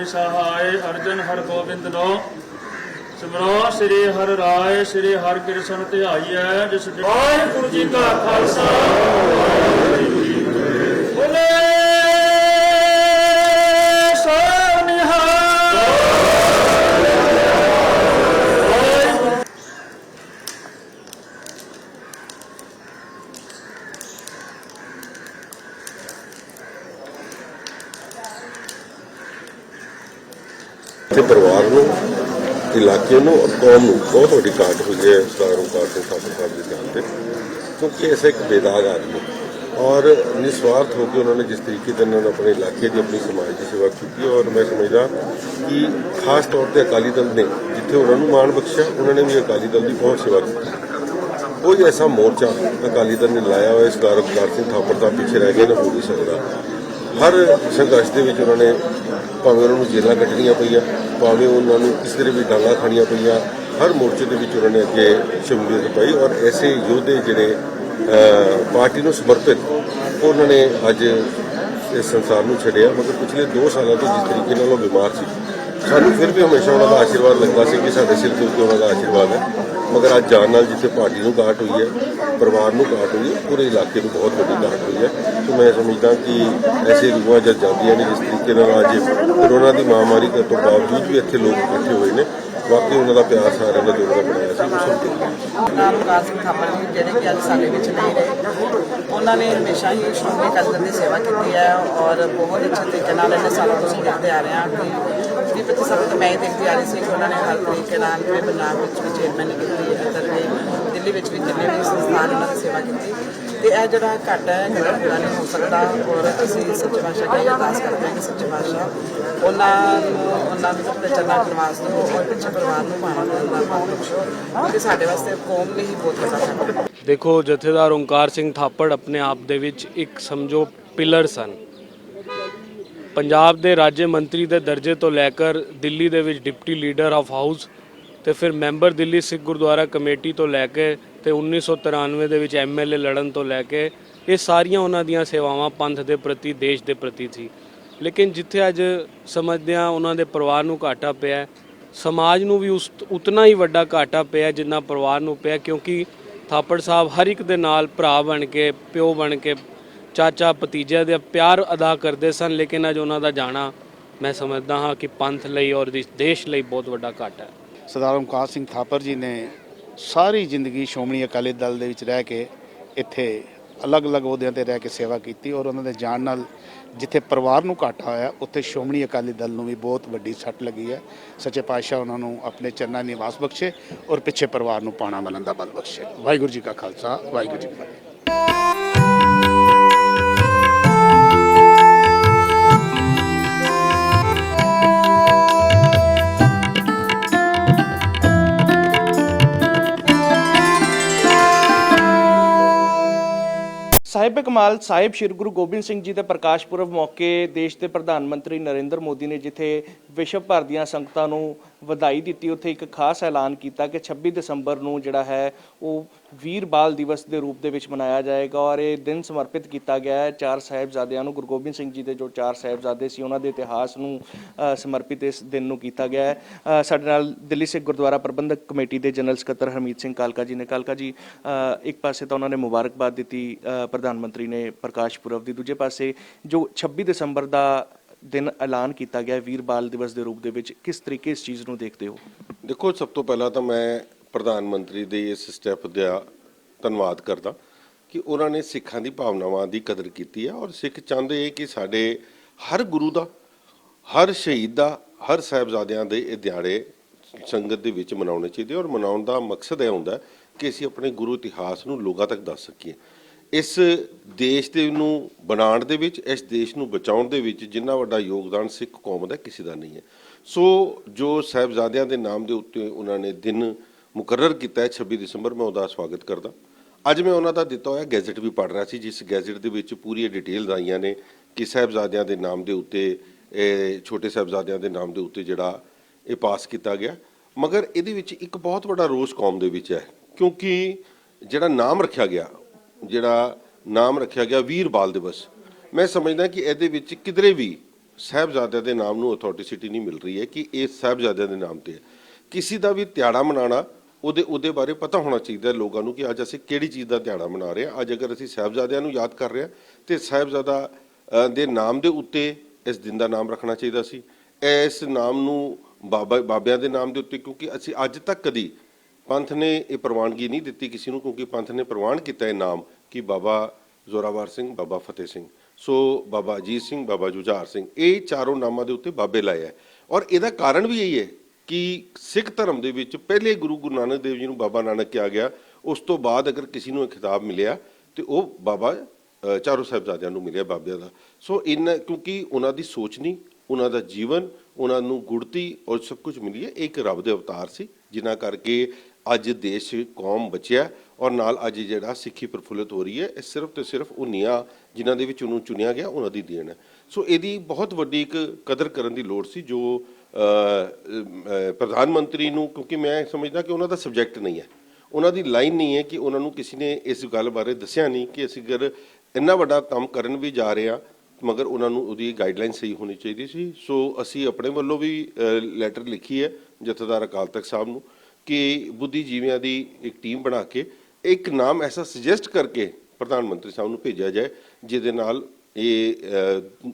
सहाय अर्जन हर Gobind no सिमरो Shri हर राय श्री हर कृष्ण ध्याई है जिस वाहिगुरु जी का खालसा बोले परिवार को इलाके में और कौम में बहुत बड़ी काट हुई है सरदार ओंकार सिंह ठाकुर साहब के ध्यान से, क्योंकि ऐसा एक बेदाग आदमी और निस्वार्थ होकर उन्होंने जिस तरीके से उन्होंने अपने इलाके की अपनी समाज की सेवा की और मैं समझदा कि खास तौर पर अकाली दल ने जिथे उन्होंने मान बख्शिया उन्होंने भी अकाली दल की बहुत सेवा की। कोई ऐसा मोर्चा अकाली दल ने लाया हुआ सरदार ओंकार सिंह ठाकुर साहब पीछे रह गए ना हो नहीं सकता। हर संघर्ष के उन्होंने भावें उन्होंने जेलां कट्टनियां पईयां, भावें उन्होंने किसी तरह भी डांगा खानियां पईयां, हर मोर्चे के उन्होंने अगे शमूलियत पाई और ऐसे योद्धे जिहड़े पार्टी को समर्पित उन्होंने अज इस संसार में छड्डिया। मगर पिछले 2 सालों तो जिस तरीके नाल बीमार सी, सानू फिर भी हमेशा उन्होंने आशीर्वाद लगता है कि साडे सिर के उत्ते उन्होंने आशीर्वाद है। मगर अज जान नाल जिथे पार्टी को घाट हुई है, परिवार को घाट हुई है, पूरे इलाके को बहुत बड़ी घाट हुई है। तो मैं समझदा कि ऐसे रूहां जब जांदियां ने जिस तरीके नाल अज कोरोना की महामारी के तो बावजूद भी इत्थे लोग इकट्ठे हुए हैं, वाकई उन्होंने प्यार सारे का जो बनाया से वो सब ओंकार सिंह थापड़ जी ਜਿਹੜੇ ਕਿ ਅੱਜ ਸਾਡੇ ਵਿੱਚ ਨਹੀਂ ਰਹੇ, ਉਹਨਾਂ ਨੇ ਹਮੇਸ਼ਾ ਹੀ ਸ਼੍ਰੋਮਣੀ ਅਕਾਲੀ ਦਲ ਦੀ ਸੇਵਾ ਕੀਤੀ ਹੈ ਔਰ ਬਹੁਤ ਅੱਛੇ ਤਰੀਕੇ ਨਾਲ ਇਹਨਾਂ ਸਾਲਾਂ ਤੋਂ ਅਸੀਂ ਦੇਖਦੇ ਆ ਰਹੇ ਹਾਂ ਕਿ 20-25 ਸਾਲ ਤੋਂ ਮੈਂ ਇਹ ਦੇਖਦੀ ਆ ਰਹੀ ਸੀ ਕਿ ਉਹਨਾਂ ਨੇ ਹਰ ਤਰੀਕੇ ਨਾਲ ਪੂਰੇ ਪੰਜਾਬ ਵਿੱਚ ਵੀ ਚੇਅਰਮੈਨ ਕੀਤੀ, ਇੱਧਰ ਵੀ ਦਿੱਲੀ ਵਿੱਚ ਵੀ ਜਿੰਨੇ ਵੀ ਸੰਸਥਾਨ ਉਹਨਾਂ ਦੀ ਸੇਵਾ ਕੀਤੀ ਤੇ ਇਹ ਜਿਹੜਾ ਘਾਟਾ ਹੈ ਕਦੇ ਪੂਰਾ ਨਹੀਂ ਹੋ ਸਕਦਾ। ਔਰ ਅਸੀਂ ਸੱਚੇ ਪਾਤਸ਼ਾਹ ਦੀ ਅਰਦਾਸ ਕਰਦੇ ਹਾਂ ਕਿ ਸੱਚੇ ਪਾਤਸ਼ਾਹ ਉਹਨਾਂ ਨੂੰ ਆਪਣੇ ਚਰਨਾਂ ਨਿਵਾਸ ਦਿਓ ਔਰ ਪਿੱਛੇ ਪਰਿਵਾਰ ਨੂੰ ਭਾਣਾ ਦਾ ਬਖਸ਼ੋ ਕਿਉਂਕਿ ਸਾਡੇ ਵਾਸਤੇ ਕੌਮ ਲਈ ਹੀ ਬਹੁਤ ਵੱਡਾ ਘਾਟਾ ਹੈ। ਦੇਖੋ ਜਥੇਦਾਰ ਓਂਕਾਰ ਸਿੰਘ ਥਾਪੜ ਆਪਣੇ ਆਪ ਦੇ ਵਿੱਚ ਇੱਕ ਸਮਝੋ ਪਿਲਰ ਸਨ। ਪੰਜਾਬ ਦੇ ਰਾਜ ਮੰਤਰੀ ਦੇ ਦਰਜੇ ਤੋਂ ਲੈ ਕੇ ਦਿੱਲੀ ਦੇ ਵਿੱਚ ਡਿਪਟੀ ਲੀਡਰ ਆਫ ਹਾਊਸ ਤੇ ਫਿਰ ਮੈਂਬਰ ਦਿੱਲੀ ਸਿੱਖ ਗੁਰਦੁਆਰਾ ਕਮੇਟੀ ਤੋਂ ਲੈ ਕੇ ਤੇ 1993 ਦੇ ਵਿੱਚ MLA ਲੜਨ ਤੋਂ ਲੈ ਕੇ ਇਹ ਸਾਰੀਆਂ ਉਹਨਾਂ ਦੀਆਂ ਸੇਵਾਵਾਂ ਪੰਥ ਦੇ ਪ੍ਰਤੀ ਦੇਸ਼ ਦੇ ਪ੍ਰਤੀ ਸੀ। ਲੇਕਿਨ ਜਿੱਥੇ ਅੱਜ ਸਮਝਦਿਆਂ ਉਹਨਾਂ ਦੇ ਪਰਿਵਾਰ ਨੂੰ ਘਾਟਾ ਪਿਆ, ਸਮਾਜ ਨੂੰ ਵੀ ਉਤਨਾ ਹੀ ਵੱਡਾ ਘਾਟਾ ਪਿਆ ਜਿੰਨਾ ਪਰਿਵਾਰ ਨੂੰ ਪਿਆ, ਕਿਉਂਕਿ ਥਾਪੜ ਸਾਹਿਬ ਹਰ ਇੱਕ ਦੇ ਨਾਲ ਭਰਾ ਬਣ ਕੇ ਪਿਓ ਬਣ ਕੇ ਚਾਚਾ ਭਤੀਜੇ ਦੇ ਪਿਆਰ ਅਦਾ ਕਰਦੇ ਸਨ। ਲੇਕਿਨ ਅੱਜ ਉਹਨਾਂ ਦਾ ਜਾਣਾ ਮੈਂ ਸਮਝਦਾ ਹਾਂ ਕਿ ਪੰਥ ਲਈ ਔਰ ਦੇਸ਼ ਲਈ ਬਹੁਤ ਵੱਡਾ ਘਾਟਾ ਹੈ। ਸਰਦਾਰ ਓਂਕਾਰ ਸਿੰਘ ਥਾਪਰ ਜੀ ਨੇ ਸਾਰੀ ਜ਼ਿੰਦਗੀ ਸ਼੍ਰੋਮਣੀ ਅਕਾਲੀ ਦਲ ਦੇ ਵਿੱਚ ਰਹਿ ਕੇ ਇੱਥੇ ਅਲੱਗ-ਅਲੱਗ ਅਹੁਦਿਆਂ ਤੇ ਰਹਿ ਕੇ ਸੇਵਾ ਕੀਤੀ ਔਰ ਉਹਨਾਂ ਦੇ ਜਾਣ ਨਾਲ ਜਿੱਥੇ ਪਰਿਵਾਰ ਨੂੰ ਘਾਟਾ ਹੋਇਆ ਉੱਥੇ ਸ਼੍ਰੋਮਣੀ ਅਕਾਲੀ ਦਲ ਨੂੰ ਵੀ ਬਹੁਤ ਵੱਡੀ ਸੱਟ ਲੱਗੀ ਹੈ। ਸੱਚੇ ਪਾਤਸ਼ਾਹ ਉਹਨਾਂ ਨੂੰ ਆਪਣੇ ਚਰਨਾਂ ਨਿਵਾਸ ਬਖਸ਼ੇ ਔਰ ਪਿੱਛੇ ਪਰਿਵਾਰ ਨੂੰ ਪਾਣਾ ਮਿਲਣ ਦਾ ਬਲ ਬਖਸ਼ੇ। ਵਾਹਿਗੁਰੂ ਜੀ ਕਾ ਖਾਲਸਾ, ਵਾਹਿਗੁਰੂ ਜੀ ਕੀ ਫਤਿਹ। ਸਾਹਿਬ ਕਮਾਲ ਸਾਹਿਬ ਸ਼੍ਰੀ ਗੁਰੂ ਗੋਬਿੰਦ ਸਿੰਘ ਜੀ ਦੇ ਪ੍ਰਕਾਸ਼ ਪੁਰਬ ਮੌਕੇ ਦੇਸ਼ ਦੇ ਪ੍ਰਧਾਨ ਮੰਤਰੀ ਨਰਿੰਦਰ ਮੋਦੀ ਨੇ ਜਿੱਥੇ ਵਿਸ਼ਵ ਭਰ ਦੀਆਂ ਸੰਗਤਾਂ ਨੂੰ ਵਧਾਈ ਦਿੱਤੀ, ਉੱਥੇ ਇੱਕ ਖਾਸ ਐਲਾਨ ਕੀਤਾ ਕਿ 26 ਦਸੰਬਰ ਨੂੰ ਜਿਹੜਾ ਹੈ ਉਹ ਵੀਰ ਬਾਲ ਦਿਵਸ ਦੇ ਰੂਪ ਦੇ ਵਿੱਚ ਮਨਾਇਆ ਜਾਏਗਾ ਔਰ ਇਹ ਦਿਨ ਸਮਰਪਿਤ ਕੀਤਾ ਗਿਆ ਹੈ 4 ਸਾਹਿਬਜ਼ਾਦਿਆਂ ਨੂੰ। ਗੁਰੂ ਗੋਬਿੰਦ ਸਿੰਘ ਜੀ ਦੇ ਜੋ 4 ਸਾਹਿਬਜ਼ਾਦੇ ਸੀ ਉਹਨਾਂ ਦੇ ਇਤਿਹਾਸ ਨੂੰ ਸਮਰਪਿਤ ਇਸ ਦਿਨ ਨੂੰ ਕੀਤਾ ਗਿਆ ਹੈ। ਸਾਡੇ ਨਾਲ ਦਿੱਲੀ ਸਿੱਖ ਗੁਰਦੁਆਰਾ ਪ੍ਰਬੰਧਕ ਕਮੇਟੀ ਦੇ ਜਨਰਲ ਸਕੱਤਰ ਹਰਮੀਤ ਸਿੰਘ ਕਾਲਕਾ ਜੀ ਨੇ। ਕਾਲਕਾ ਜੀ, ਇੱਕ ਪਾਸੇ ਤਾਂ ਉਹਨਾਂ ਨੇ ਮੁਬਾਰਕਬਾਦ ਦਿੱਤੀ ਪ੍ਰਧਾਨ ਮੰਤਰੀ ਨੇ ਪ੍ਰਕਾਸ਼ ਪੁਰਬ ਦੀ, ਦੂਜੇ ਪਾਸੇ ਜੋ 26 ਦਸੰਬਰ ਦਾ ਦਿਨ ਐਲਾਨ ਕੀਤਾ ਗਿਆ ਵੀਰ ਬਾਲ ਦਿਵਸ ਦੇ ਰੂਪ ਦੇ ਵਿੱਚ, ਕਿਸ ਤਰੀਕੇ ਇਸ ਚੀਜ਼ ਨੂੰ ਦੇਖਦੇ ਹੋ? ਦੇਖੋ, ਸਭ ਤੋਂ ਪਹਿਲਾਂ ਤਾਂ ਮੈਂ ਪ੍ਰਧਾਨ ਮੰਤਰੀ ਦੇ ਇਸ ਸਟੈਪ ਦਾ ਧੰਨਵਾਦ ਕਰਦਾ ਕਿ ਉਹਨਾਂ ਨੇ ਸਿੱਖਾਂ ਦੀ ਭਾਵਨਾਵਾਂ ਦੀ ਕਦਰ ਕੀਤੀ ਹੈ ਔਰ ਸਿੱਖ ਚਾਹੁੰਦੇ ਕਿ ਸਾਡੇ ਹਰ ਗੁਰੂ ਦਾ, ਹਰ ਸ਼ਹੀਦ ਦਾ, ਹਰ ਸਾਹਿਬਜ਼ਾਦਿਆਂ ਦੇ ਇਹ ਦਿਹਾੜੇ ਸੰਗਤ ਦੇ ਵਿੱਚ ਮਨਾਉਣੇ ਚਾਹੀਦੇ ਔਰ ਮਨਾਉਣ ਦਾ ਮਕਸਦ ਇਹ ਹੁੰਦਾ ਕਿ ਅਸੀਂ ਆਪਣੇ ਗੁਰੂ ਇਤਿਹਾਸ ਨੂੰ ਲੋਕਾਂ ਤੱਕ ਦੱਸ ਸਕੀਏ। ਇਸ ਦੇਸ਼ ਦੇ ਨੂੰ ਬਣਾਉਣ ਦੇ ਵਿੱਚ, ਇਸ ਦੇਸ਼ ਨੂੰ ਬਚਾਉਣ ਦੇ ਵਿੱਚ ਜਿੰਨਾ ਵੱਡਾ ਯੋਗਦਾਨ ਸਿੱਖ ਕੌਮ ਦਾ ਕਿਸੇ ਦਾ ਨਹੀਂ ਹੈ। ਸੋ ਜੋ ਸਾਹਿਬਜ਼ਾਦਿਆਂ ਦੇ ਨਾਮ ਦੇ ਉੱਤੇ ਉਹਨਾਂ ਨੇ ਦਿਨ ਮੁਕਰਰ ਕੀਤਾ ਹੈ 26 ਦਸੰਬਰ, ਮੈਂ ਉਹਦਾ ਸਵਾਗਤ ਕਰਦਾ। ਅੱਜ ਮੈਂ ਉਹਨਾਂ ਦਾ ਦਿੱਤਾ ਹੋਇਆ ਗੈਜ਼ਟ ਵੀ ਪੜ੍ਹ ਰਿਹਾ ਸੀ, ਜਿਸ ਗੈਜ਼ਟ ਦੇ ਵਿੱਚ ਪੂਰੀਆਂ ਡਿਟੇਲਸ ਆਈਆਂ ਨੇ ਕਿ ਸਾਹਿਬਜ਼ਾਦਿਆਂ ਦੇ ਨਾਮ ਦੇ ਉੱਤੇ, ਛੋਟੇ ਸਾਹਿਬਜ਼ਾਦਿਆਂ ਦੇ ਨਾਮ ਦੇ ਉੱਤੇ ਜਿਹੜਾ ਇਹ ਪਾਸ ਕੀਤਾ ਗਿਆ। ਮਗਰ ਇਹਦੇ ਵਿੱਚ ਇੱਕ ਬਹੁਤ ਵੱਡਾ ਰੋਸ ਕੌਮ ਦੇ ਵਿੱਚ ਹੈ, ਕਿਉਂਕਿ ਜਿਹੜਾ ਨਾਮ ਰੱਖਿਆ ਗਿਆ ਵੀਰ ਬਾਲ ਦਿਵਸ, ਮੈਂ ਸਮਝਦਾ ਕਿ ਇਹਦੇ ਵਿੱਚ ਕਿਧਰੇ ਵੀ ਸਾਹਿਬਜ਼ਾਦਿਆਂ ਦੇ ਨਾਮ ਨੂੰ ਅਥੈਂਟਿਸਿਟੀ ਨਹੀਂ ਮਿਲ ਰਹੀ ਹੈ ਕਿ ਇਹ ਸਾਹਿਬਜ਼ਾਦਿਆਂ ਦੇ ਨਾਮ ਤੇ ਹੈ। ਕਿਸੇ ਦਾ ਵੀ ਦਿਹਾੜਾ ਮਨਾਉਣਾ ਉਹਦੇ ਬਾਰੇ ਪਤਾ ਹੋਣਾ ਚਾਹੀਦਾ ਲੋਕਾਂ ਨੂੰ ਕਿ ਅੱਜ ਅਸੀਂ ਕਿਹੜੀ ਚੀਜ਼ ਦਾ ਦਿਹਾੜਾ ਮਨਾ ਰਹੇ ਹਾਂ। ਅੱਜ ਅਗਰ ਅਸੀਂ ਸਾਹਿਬਜ਼ਾਦਿਆਂ ਨੂੰ ਯਾਦ ਕਰ ਰਹੇ ਹਾਂ ਤੇ ਸਾਹਿਬਜ਼ਾਦਾ ਦੇ ਨਾਮ ਦੇ ਉੱਤੇ ਇਸ ਦਿਨ ਦਾ ਨਾਮ ਰੱਖਣਾ ਚਾਹੀਦਾ ਸੀ। ਇਸ ਨਾਮ ਨੂੰ ਬਾਬਿਆਂ ਦੇ ਨਾਮ ਦੇ ਉੱਤੇ, ਕਿਉਂਕਿ ਅਸੀਂ ਅੱਜ ਤੱਕ ਕਦੀ ਪੰਥ ਨੇ ਇਹ ਪ੍ਰਵਾਨਗੀ ਨਹੀਂ ਦਿੱਤੀ ਕਿਸੇ ਨੂੰ, ਕਿਉਂਕਿ ਪੰਥ ਨੇ ਪ੍ਰਵਾਨ ਕੀਤਾ ਇਹ ਨਾਮ ਕਿ ਬਾਬਾ ਜ਼ੋਰਾਵਰ ਸਿੰਘ, ਬਾਬਾ ਫਤਿਹ ਸਿੰਘ, ਸੋ ਬਾਬਾ ਅਜੀਤ ਸਿੰਘ, ਬਾਬਾ ਜੁਝਾਰ ਸਿੰਘ, ਇਹ ਚਾਰੋਂ ਨਾਮਾਂ ਦੇ ਉੱਤੇ ਬਾਬੇ ਲਾਏ ਹੈ। ਔਰ ਇਹਦਾ ਕਾਰਨ ਵੀ ਇਹੀ ਹੈ ਕਿ ਸਿੱਖ ਧਰਮ ਦੇ ਵਿੱਚ ਪਹਿਲੇ ਗੁਰੂ ਨਾਨਕ ਦੇਵ ਜੀ ਨੂੰ ਬਾਬਾ ਨਾਨਕ ਕਿਹਾ ਗਿਆ। ਉਸ ਤੋਂ ਬਾਅਦ ਅਗਰ ਕਿਸੇ ਨੂੰ ਇਹ ਖਿਤਾਬ ਮਿਲਿਆ ਤੇ ਉਹ ਬਾਬਾ ਚਾਰੋਂ ਸਾਹਿਬਜ਼ਾਦਿਆਂ ਨੂੰ ਮਿਲਿਆ, ਬਾਬਿਆਂ ਦਾ। ਸੋ ਕਿਉਂਕਿ ਉਹਨਾਂ ਦੀ ਸੋਚ ਨਹੀਂ, ਉਹਨਾਂ ਦਾ ਜੀਵਨ, ਉਹਨਾਂ ਨੂੰ ਗੁੜਤੀ ਔਰ ਸਭ ਕੁਝ ਮਿਲੀ ਹੈ। ਇੱਕ ਰੱਬ ਦੇ ਅਵਤਾਰ ਸੀ ਜਿਨ੍ਹਾਂ ਕਰਕੇ ਅੱਜ ਦੇਸ਼ ਕੌਮ ਬਚਿਆ ਔਰ ਨਾਲ ਅੱਜ ਜਿਹੜਾ ਸਿੱਖੀ ਪ੍ਰਫੁੱਲਿਤ ਹੋ ਰਹੀ ਹੈ, ਇਹ ਸਿਰਫ ਤੇ ਸਿਰਫ ਉਹ ਨੀਆਂ ਜਿਨ੍ਹਾਂ ਦੇ ਵਿੱਚ ਉਹਨੂੰ ਚੁਣਿਆ ਗਿਆ ਉਹਨਾਂ ਦੀ ਦੇਣ ਹੈ। ਸੋ ਇਹਦੀ ਬਹੁਤ ਵੱਡੀ ਇੱਕ ਕਦਰ ਕਰਨ ਦੀ ਲੋੜ ਸੀ ਜੋ ਪ੍ਰਧਾਨ ਮੰਤਰੀ ਨੂੰ, ਕਿਉਂਕਿ ਮੈਂ ਸਮਝਦਾ ਕਿ ਉਹਨਾਂ ਦਾ ਸਬਜੈਕਟ ਨਹੀਂ ਹੈ, ਉਹਨਾਂ ਦੀ ਲਾਈਨ ਨਹੀਂ ਹੈ ਕਿ ਉਹਨਾਂ ਨੂੰ ਕਿਸੇ ਨੇ ਇਸ ਗੱਲ ਬਾਰੇ ਦੱਸਿਆ ਨਹੀਂ ਕਿ ਅਸੀਂ ਅਗਰ ਇੰਨਾ ਵੱਡਾ ਕੰਮ ਕਰਨ ਵੀ ਜਾ ਰਹੇ ਹਾਂ ਮਗਰ ਉਹਨਾਂ ਨੂੰ ਉਹਦੀ ਗਾਈਡਲਾਈਨ ਸਹੀ ਹੋਣੀ ਚਾਹੀਦੀ ਸੀ। ਸੋ ਅਸੀਂ ਆਪਣੇ ਵੱਲੋਂ ਵੀ ਲੈਟਰ ਲਿਖੀ ਹੈ ਜਥੇਦਾਰ ਅਕਾਲ ਤਖਤ ਸਾਹਿਬ ਨੂੰ ਕਿ ਬੁੱਧੀਜੀਵੀਆਂ ਦੀ ਇੱਕ ਟੀਮ ਬਣਾ ਕੇ ਇੱਕ ਨਾਮ ਐਸਾ ਸੁਜੈਸਟ ਕਰਕੇ ਪ੍ਰਧਾਨ ਮੰਤਰੀ ਸਾਹਿਬ ਨੂੰ ਭੇਜਿਆ ਜਾਏ ਜਿਹਦੇ ਨਾਲ ਇਹ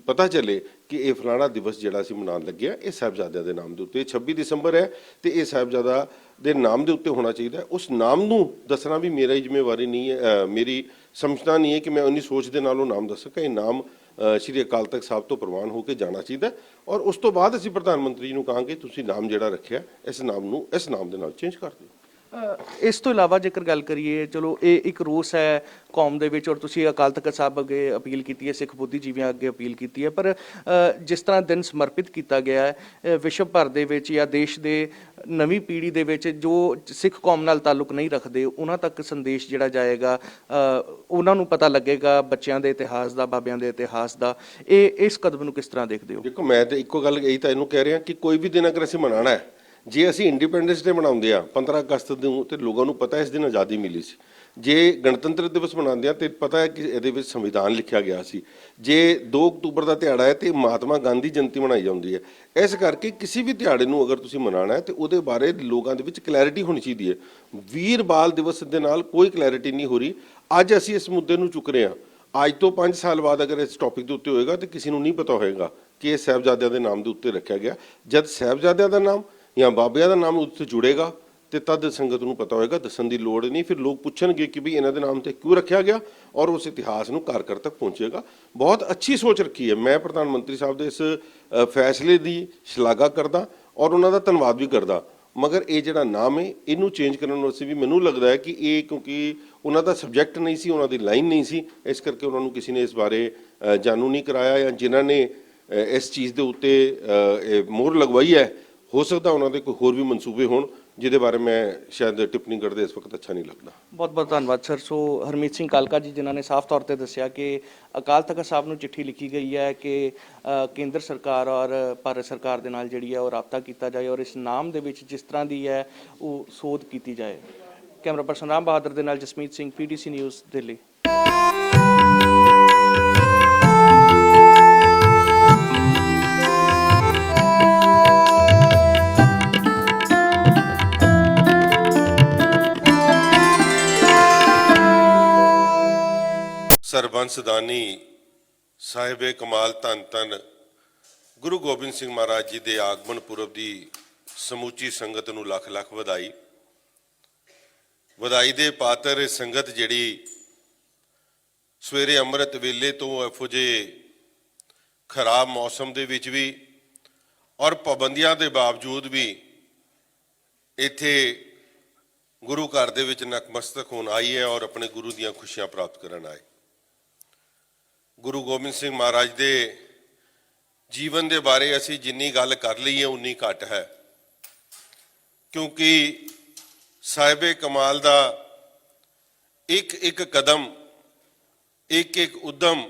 ਪਤਾ ਚੱਲੇ ਕਿ ਇਹ ਫਲਾਣਾ ਦਿਵਸ ਜਿਹੜਾ ਅਸੀਂ ਮਨਾਉਣ ਲੱਗਿਆ ਇਹ ਸਾਹਿਬਜ਼ਾਦਿਆਂ ਦੇ ਨਾਮ ਦੇ ਉੱਤੇ 26 ਦਸੰਬਰ ਹੈ ਤੇ ਇਹ ਸਾਹਿਬਜ਼ਾਦਾ ਦੇ ਨਾਮ ਦੇ ਉੱਤੇ ਹੋਣਾ ਚਾਹੀਦਾ। ਉਸ ਨਾਮ ਨੂੰ ਦੱਸਣਾ ਵੀ ਮੇਰੀ ਜ਼ਿੰਮੇਵਾਰੀ ਨਹੀਂ ਹੈ, ਮੇਰੀ ਸਮਝਦਾ ਨਹੀਂ ਹੈ ਕਿ ਮੈਂ ਉਨੀ ਸੋਚ ਦੇ ਨਾਲ ਉਹ ਨਾਮ ਦੱਸ ਸਕਾਂ। ਇਹ ਨਾਮ ਸ਼੍ਰੀ ਅਕਾਲ ਤਖਤ ਸਾਹਿਬ ਤੋਂ ਪ੍ਰਵਾਨ ਹੋ ਕੇ ਜਾਣਾ ਚਾਹੀਦਾ ਔਰ ਉਸ ਤੋਂ ਬਾਅਦ ਅਸੀਂ ਪ੍ਰਧਾਨ ਮੰਤਰੀ ਨੂੰ ਕਹਾਂਗੇ ਤੁਸੀਂ ਨਾਮ ਜਿਹੜਾ ਰੱਖਿਆ ਇਸ ਨਾਮ ਨੂੰ ਇਸ ਨਾਮ ਦੇ ਨਾਲ ਚੇਂਜ ਕਰ ਦਿਓ। ਇਸ ਤੋਂ ਇਲਾਵਾ ਜੇਕਰ ਗੱਲ ਕਰੀਏ, ਚਲੋ ਇਹ ਇੱਕ ਰੋਸ ਹੈ ਕੌਮ ਦੇ ਵਿੱਚ ਔਰ ਤੁਸੀਂ ਅਕਾਲ ਤਖਤ ਸਾਹਿਬ ਅੱਗੇ ਅਪੀਲ ਕੀਤੀ ਹੈ, ਸਿੱਖ ਬੁੱਧੀਜੀਵੀਆਂ ਅੱਗੇ ਅਪੀਲ ਕੀਤੀ ਹੈ, ਪਰ ਜਿਸ ਤਰ੍ਹਾਂ ਦਿਨ ਸਮਰਪਿਤ ਕੀਤਾ ਗਿਆ ਹੈ ਵਿਸ਼ਵ ਭਰ ਦੇ ਵਿੱਚ ਜਾਂ ਦੇਸ਼ ਦੇ ਨਵੀਂ ਪੀੜ੍ਹੀ ਦੇ ਵਿੱਚ ਜੋ ਸਿੱਖ ਕੌਮ ਨਾਲ ਤਾਲੁਕ ਨਹੀਂ ਰੱਖਦੇ ਉਹਨਾਂ ਤੱਕ ਸੰਦੇਸ਼ ਜਿਹੜਾ ਜਾਏਗਾ, ਉਹਨਾਂ ਨੂੰ ਪਤਾ ਲੱਗੇਗਾ ਬੱਚਿਆਂ ਦੇ ਇਤਿਹਾਸ ਦਾ, ਬਾਬਿਆਂ ਦੇ ਇਤਿਹਾਸ ਦਾ। ਇਸ ਕਦਮ ਨੂੰ ਕਿਸ ਤਰ੍ਹਾਂ ਦੇਖਦੇ ਹੋ? ਦੇਖੋ, ਮੈਂ ਤਾਂ ਇੱਕੋ ਗੱਲ ਇਹੀ ਤਾਂ ਇਹਨੂੰ ਕਹਿ ਰਿਹਾ ਕਿ ਕੋਈ ਵੀ ਦਿਨ ਅਗਰ ਅਸੀਂ ਮਨਾਉਣਾ ਹੈ, ਜੇ ਅਸੀਂ ਇੰਡੀਪੈਂਡੈਂਸ ਡੇ ਮਨਾਉਂਦੇ ਆ 15 ਅਗਸਤ ਨੂੰ ਤੇ ਲੋਕਾਂ ਨੂੰ ਪਤਾ ਇਸ ਦਿਨ ਆਜ਼ਾਦੀ ਮਿਲੀ ਸੀ। ਜੇ ਗਣਤੰਤਰ ਦਿਵਸ ਮਨਾਉਂਦੇ ਆ ਤੇ ਪਤਾ ਹੈ ਕਿ ਇਹਦੇ ਵਿੱਚ ਸੰਵਿਧਾਨ ਲਿਖਿਆ ਗਿਆ ਸੀ। ਜੇ 2 ਅਕਤੂਬਰ ਦਾ ਦਿਹਾੜਾ ਹੈ ਤੇ ਮਹਾਤਮਾ ਗਾਂਧੀ ਜਯੰਤੀ ਮਨਾਈ ਜਾਂਦੀ ਹੈ। ਇਸ ਕਰਕੇ ਕਿਸੇ ਵੀ ਦਿਹਾੜੇ ਨੂੰ ਅਗਰ ਤੁਸੀਂ ਮਨਾਉਣਾ ਹੈ ਤੇ ਉਹਦੇ ਬਾਰੇ ਲੋਕਾਂ ਦੇ ਵਿੱਚ ਕਲੈਰਿਟੀ ਹੋਣੀ ਚਾਹੀਦੀ ਹੈ। ਵੀਰ ਬਾਲ ਦਿਵਸ ਦੇ ਨਾਲ ਕੋਈ ਕਲੈਰਿਟੀ ਨਹੀਂ ਹੋ ਰਹੀ। ਅੱਜ ਅਸੀਂ ਇਸ ਮੁੱਦੇ ਨੂੰ ਚੁੱਕ ਰਹੇ ਹਾਂ। ਅੱਜ ਤੋਂ 5 ਸਾਲ ਬਾਅਦ ਅਗਰ ਇਸ ਟੌਪਿਕ ਦੇ ਉੱਤੇ ਹੋਏਗਾ ਤੇ ਕਿਸੇ ਨੂੰ ਨਹੀਂ ਪਤਾ ਹੋਏਗਾ ਕਿ ਇਹ ਸਾਹਿਬਜ਼ਾਦਿਆਂ ਦੇ ਨਾਮ ਦੇ ਉੱਤੇ ਰੱਖਿਆ ਗਿਆ। ਜਦ ਸਾਹਿਬਜ਼ਾਦਿਆਂ ਦਾ ਨਾਮ ਜਾਂ ਬਾਬਿਆਂ ਦਾ ਨਾਮ ਉੱਤੇ ਜੁੜੇਗਾ ਤੇ ਤਦ ਸੰਗਤ ਨੂੰ ਪਤਾ ਹੋਏਗਾ। ਦੱਸਣ ਦੀ ਲੋੜ ਨਹੀਂ। ਫਿਰ ਲੋਕ ਪੁੱਛਣਗੇ ਕਿ ਵੀ ਇਹਨਾਂ ਦੇ ਨਾਮ ਤੇ ਕਿਉਂ ਰੱਖਿਆ ਗਿਆ ਔਰ ਉਸ ਇਤਿਹਾਸ ਨੂੰ ਘਰ ਘਰ ਤੱਕ ਪਹੁੰਚੇਗਾ। ਬਹੁਤ ਅੱਛੀ ਸੋਚ ਰੱਖੀ ਹੈ। ਮੈਂ ਪ੍ਰਧਾਨ ਮੰਤਰੀ ਸਾਹਿਬ ਦੇ ਇਸ ਫੈਸਲੇ ਦੀ ਸ਼ਲਾਘਾ ਕਰਦਾ ਔਰ ਉਹਨਾਂ ਦਾ ਧੰਨਵਾਦ ਵੀ ਕਰਦਾ। ਮਗਰ ਇਹ ਜਿਹੜਾ ਨਾਮ ਹੈ ਇਹਨੂੰ ਚੇਂਜ ਕਰਨ ਵਾਸਤੇ ਵੀ ਮੈਨੂੰ ਲੱਗਦਾ ਹੈ ਕਿ ਇਹ ਕਿਉਂਕਿ ਉਹਨਾਂ ਦਾ ਸਬਜੈਕਟ ਨਹੀਂ ਸੀ, ਉਹਨਾਂ ਦੀ ਲਾਈਨ ਨਹੀਂ ਸੀ, ਇਸ ਕਰਕੇ ਉਹਨਾਂ ਨੂੰ ਕਿਸੇ ਨੇ ਇਸ ਬਾਰੇ ਜਾਣੂ ਨਹੀਂ ਕਰਾਇਆ ਜਾਂ ਜਿਨ੍ਹਾਂ ਨੇ ਇਸ ਚੀਜ਼ ਦੇ ਉੱਤੇ ਮੋਹਰ ਲਗਵਾਈ ਹੈ ਹੋ ਸਕਦਾ ਉਹਨਾਂ ਦੇ ਕੋਈ ਹੋਰ ਵੀ ਮਨਸੂਬੇ ਹੋਣ ਜਿਹਦੇ ਬਾਰੇ ਮੈਂ ਸ਼ਾਇਦ ਟਿੱਪਣੀ ਕਰਦੇ ਇਸ ਵਕਤ ਅੱਛਾ ਨਹੀਂ ਲੱਗਦਾ। ਬਹੁਤ ਬਹੁਤ ਧੰਨਵਾਦ ਸਰ। ਸੋ ਹਰਮੀਤ ਸਿੰਘ ਕਾਲਕਾ ਜੀ ਜਿਨ੍ਹਾਂ ਨੇ ਸਾਫ਼ ਤੌਰ ਤੇ ਦੱਸਿਆ ਕਿ ਅਕਾਲ ਤਖਤ ਸਾਹਿਬ ਨੂੰ ਚਿੱਠੀ ਲਿਖੀ ਗਈ ਹੈ ਕਿ ਕੇਂਦਰ ਸਰਕਾਰ ਔਰ ਭਾਰਤ ਸਰਕਾਰ ਦੇ ਨਾਲ ਜਿਹੜੀ ਹੈ ਉਹ ਰਾਬਤਾ ਕੀਤਾ ਜਾਏ ਔਰ ਇਸ ਨਾਮ ਦੇ ਵਿੱਚ ਜਿਸ ਤਰ੍ਹਾਂ ਦੀ ਹੈ ਉਹ ਸੋਧ ਕੀਤੀ ਜਾਏ। ਕੈਮਰਾ ਪਰਸਨ ਰਾਮ ਬਹਾਦਰ ਦੇ ਨਾਲ ਜਸਮੀਤ ਸਿੰਘ, PTC ਨਿਊਜ਼, ਦਿੱਲੀ। ਸਰਬੰਸ ਦਾਨੀ ਸਾਹਿਬੇ ਕਮਾਲ ਧੰਨ ਧੰਨ ਗੁਰੂ ਗੋਬਿੰਦ ਸਿੰਘ ਮਹਾਰਾਜ ਜੀ ਦੇ ਆਗਮਨ ਪੁਰਬ ਦੀ ਸਮੁੱਚੀ ਸੰਗਤ ਨੂੰ ਲੱਖ ਲੱਖ ਵਧਾਈ। ਵਧਾਈ ਦੇ ਪਾਤਰ ਸੰਗਤ ਜਿਹੜੀ ਸਵੇਰੇ ਅੰਮ੍ਰਿਤ ਵੇਲੇ ਤੋਂ ਇਹੋ ਜਿਹੇ ਖਰਾਬ ਮੌਸਮ ਦੇ ਵਿੱਚ ਵੀ ਔਰ ਪਾਬੰਦੀਆਂ ਦੇ ਬਾਵਜੂਦ ਵੀ ਇੱਥੇ ਗੁਰੂ ਘਰ ਦੇ ਵਿੱਚ ਨਤਮਸਤਕ ਹੋਣ ਆਈ ਹੈ ਔਰ ਆਪਣੇ ਗੁਰੂ ਦੀਆਂ ਖੁਸ਼ੀਆਂ ਪ੍ਰਾਪਤ ਕਰਨ ਆਏ। ਗੁਰੂ ਗੋਬਿੰਦ ਸਿੰਘ ਮਹਾਰਾਜ ਦੇ ਜੀਵਨ ਦੇ ਬਾਰੇ ਅਸੀਂ ਜਿੰਨੀ ਗੱਲ ਕਰ ਲਈਏ ਉਨੀ ਘੱਟ ਹੈ, ਕਿਉਂਕਿ ਸਾਹਿਬੇ ਕਮਾਲ ਦਾ ਇੱਕ ਇੱਕ ਕਦਮ, ਇੱਕ ਇੱਕ ਉਦਮ